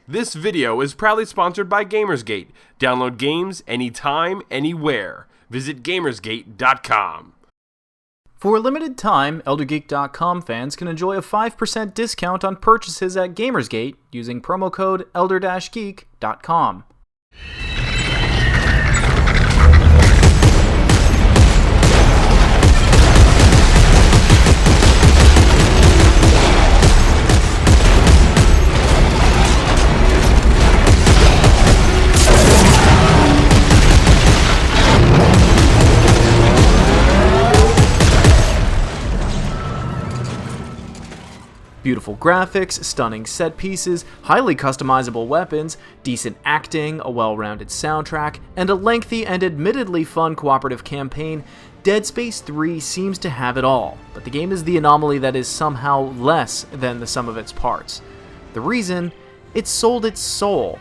This video is proudly sponsored by Gamersgate. Download games anytime, anywhere. Visit Gamersgate.com. For a limited time, ElderGeek.com fans can enjoy a 5% discount on purchases at Gamersgate using promo code Elder-Geek.com. Beautiful graphics, stunning set pieces, highly customizable weapons, decent acting, a well-rounded soundtrack, and a lengthy and admittedly fun cooperative campaign, Dead Space 3 seems to have it all, but the game is the anomaly that is somehow less than the sum of its parts. The reason? It sold its soul.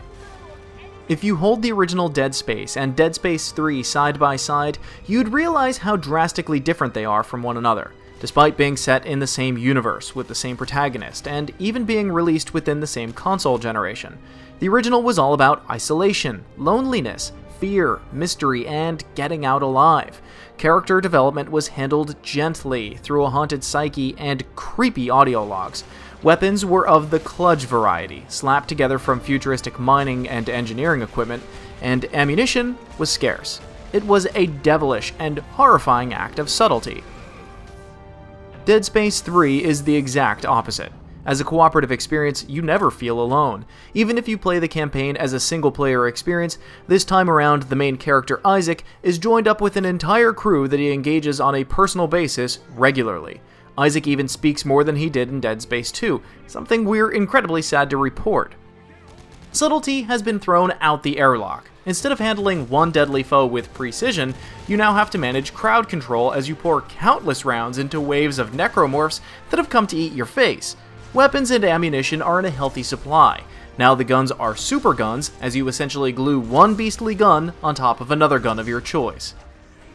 If you hold the original Dead Space and Dead Space 3 side by side, you'd realize how drastically different they are from one another. Despite being set in the same universe, with the same protagonist, and even being released within the same console generation. The original was all about isolation, loneliness, fear, mystery, and getting out alive. Character development was handled gently through a haunted psyche and creepy audio logs. Weapons were of the kludge variety, slapped together from futuristic mining and engineering equipment, and ammunition was scarce. It was a devilish and horrifying act of subtlety. Dead Space 3 is the exact opposite. As a cooperative experience, you never feel alone. Even if you play the campaign as a single-player experience, this time around the main character Isaac is joined up with an entire crew that he engages on a personal basis regularly. Isaac even speaks more than he did in Dead Space 2, something we're incredibly sad to report. Subtlety has been thrown out the airlock. Instead of handling one deadly foe with precision, you now have to manage crowd control as you pour countless rounds into waves of necromorphs that have come to eat your face. Weapons and ammunition are in a healthy supply. Now the guns are super guns, as you essentially glue one beastly gun on top of another gun of your choice.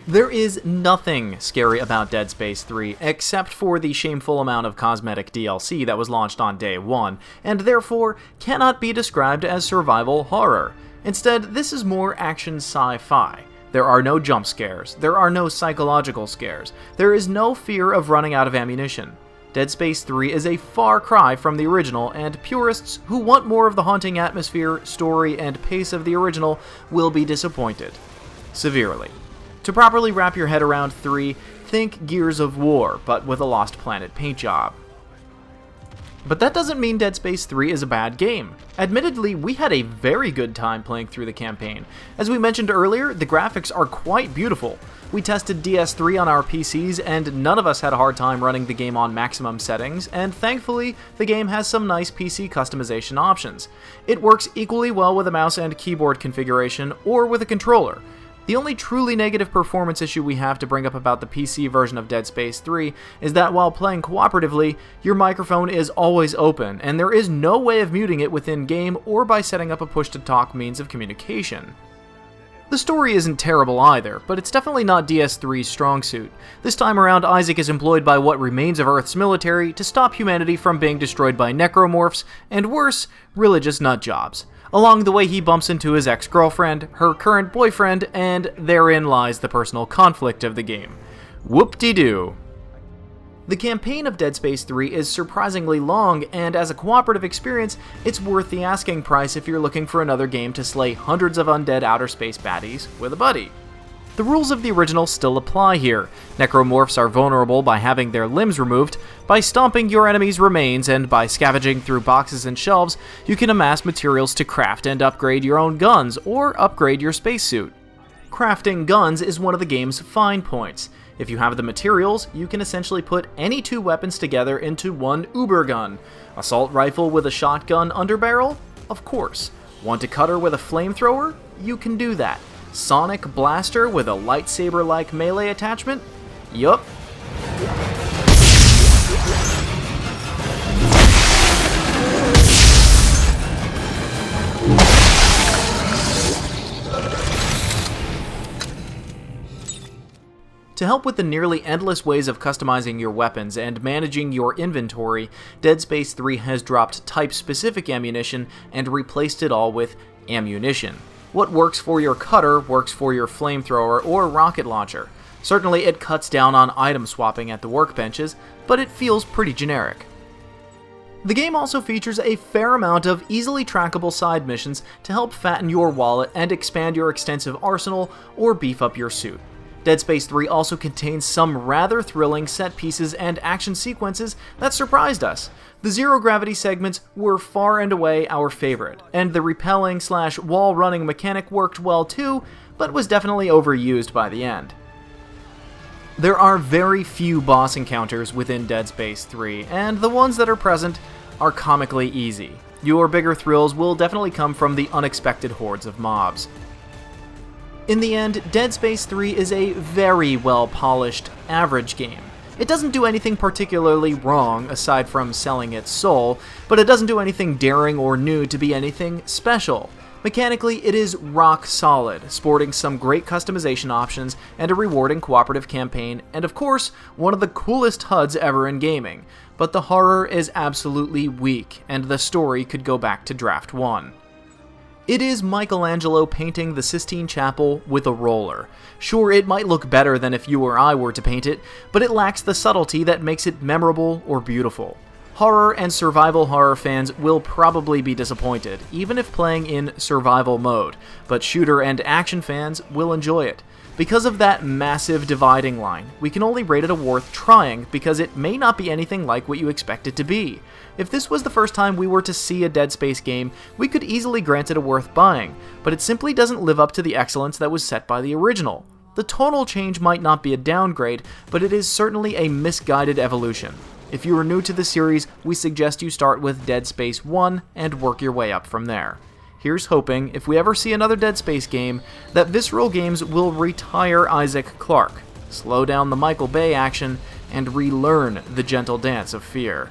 There is nothing scary about Dead Space 3 except for the shameful amount of cosmetic DLC that was launched on day one, and therefore cannot be described as survival horror. Instead, this is more action sci-fi. There are no jump scares, there are no psychological scares, there is no fear of running out of ammunition. Dead Space 3 is a far cry from the original, and purists who want more of the haunting atmosphere, story, and pace of the original will be disappointed. Severely. To properly wrap your head around 3, think Gears of War, but with a Lost Planet paint job. But that doesn't mean Dead Space 3 is a bad game. Admittedly, we had a very good time playing through the campaign. As we mentioned earlier, the graphics are quite beautiful. We tested DS3 on our PCs, and none of us had a hard time running the game on maximum settings, and thankfully, the game has some nice PC customization options. It works equally well with a mouse and keyboard configuration, or with a controller. The only truly negative performance issue we have to bring up about the PC version of Dead Space 3 is that while playing cooperatively, your microphone is always open, and there is no way of muting it within game or by setting up a push-to-talk means of communication. The story isn't terrible either, but it's definitely not DS3's strong suit. This time around, Isaac is employed by what remains of Earth's military to stop humanity from being destroyed by necromorphs, and worse, religious nutjobs. Along the way, he bumps into his ex-girlfriend, her current boyfriend, and therein lies the personal conflict of the game. Whoop-de-doo. The campaign of Dead Space 3 is surprisingly long, and as a cooperative experience, it's worth the asking price if you're looking for another game to slay hundreds of undead outer space baddies with a buddy. The rules of the original still apply here. Necromorphs are vulnerable by having their limbs removed. By stomping your enemy's remains and by scavenging through boxes and shelves, you can amass materials to craft and upgrade your own guns, or upgrade your spacesuit. Crafting guns is one of the game's fine points. If you have the materials, you can essentially put any two weapons together into one uber gun. Assault rifle with a shotgun underbarrel? Of course. Want a cutter with a flamethrower? You can do that. Sonic blaster with a lightsaber-like melee attachment? Yup. To help with the nearly endless ways of customizing your weapons and managing your inventory, Dead Space 3 has dropped type-specific ammunition and replaced it all with ammunition. What works for your cutter works for your flamethrower or rocket launcher. Certainly it cuts down on item swapping at the workbenches, but it feels pretty generic. The game also features a fair amount of easily trackable side missions to help fatten your wallet and expand your extensive arsenal or beef up your suit. Dead Space 3 also contains some rather thrilling set pieces and action sequences that surprised us. The zero-gravity segments were far and away our favorite, and the repelling/wall-running mechanic worked well too, but was definitely overused by the end. There are very few boss encounters within Dead Space 3, and the ones that are present are comically easy. Your bigger thrills will definitely come from the unexpected hordes of mobs. In the end, Dead Space 3 is a very well-polished, average game. It doesn't do anything particularly wrong, aside from selling its soul, but it doesn't do anything daring or new to be anything special. Mechanically, it is rock solid, sporting some great customization options and a rewarding cooperative campaign, and of course, one of the coolest HUDs ever in gaming. But the horror is absolutely weak, and the story could go back to Draft 1. It is Michelangelo painting the Sistine Chapel with a roller. Sure, it might look better than if you or I were to paint it, but it lacks the subtlety that makes it memorable or beautiful. Horror and survival horror fans will probably be disappointed, even if playing in survival mode, but shooter and action fans will enjoy it. Because of that massive dividing line, we can only rate it a worth trying because it may not be anything like what you expect it to be. If this was the first time we were to see a Dead Space game, we could easily grant it a worth buying, but it simply doesn't live up to the excellence that was set by the original. The tonal change might not be a downgrade, but it is certainly a misguided evolution. If you are new to the series, we suggest you start with Dead Space 1 and work your way up from there. Here's hoping, if we ever see another Dead Space game, that Visceral Games will retire Isaac Clarke, slow down the Michael Bay action, and relearn the gentle dance of fear.